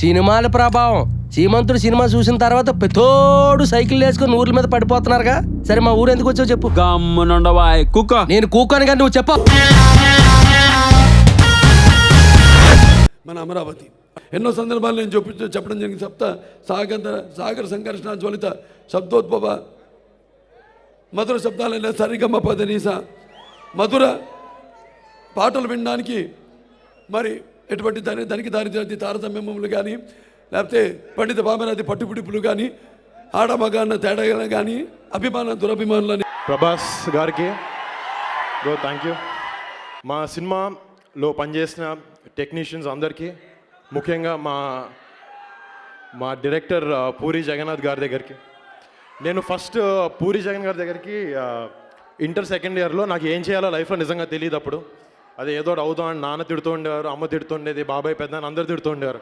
సినిమాల ప్రభావం. సీమంతుడు సినిమా చూసిన తర్వాత పెతోడు సైకిల్ వేసుకుని ఊర్ల మీద పడిపోతున్నారుగా. సరే మా ఊరు ఎందుకు వచ్చావు చెప్పు. గమ్మునుండవాయ్ కుక్క. నేను కూకోని కానీ నువ్వు చెప్పు. మన అమరావతి ఎన్నో సందర్భాలు నేను చెప్పడం జరిగింది. సాగర సంఘర్షణ జ్వలిత శబ్దోద్భవ మధుర శబ్దాలైన సరిగమ్మ పదనీస మధుర పాటలు వినడానికి మరి ఎటువంటి దానికి దారి తారతమ్యములు కానీ, లేకపోతే పండిత పామరాది పట్టుపిడుపులు కానీ, ఆడమగాన్న తేడాలను కానీ, అభిమాన దురభిమానులని. ప్రభాస్ గారికి థ్యాంక్ యూ. మా సినిమాలో పనిచేసిన టెక్నీషియన్స్ అందరికీ, ముఖ్యంగా మా డైరెక్టర్ పూరి జగన్నాథ్ గారి దగ్గరికి. నేను ఫస్ట్ పూరి జగన్ గారి దగ్గరికి ఇంటర్ సెకండ్ ఇయర్లో నాకు ఏం చేయాలో లైఫ్లో నిజంగా తెలియదు. అప్పుడు అది ఏదో అవుదాం అని నాన్న తిడుతూ ఉండేవారు, అమ్మ తిడుతుండేది, బాబాయ్ పెద్ద అందరు తిడుతూ ఉండేవారు.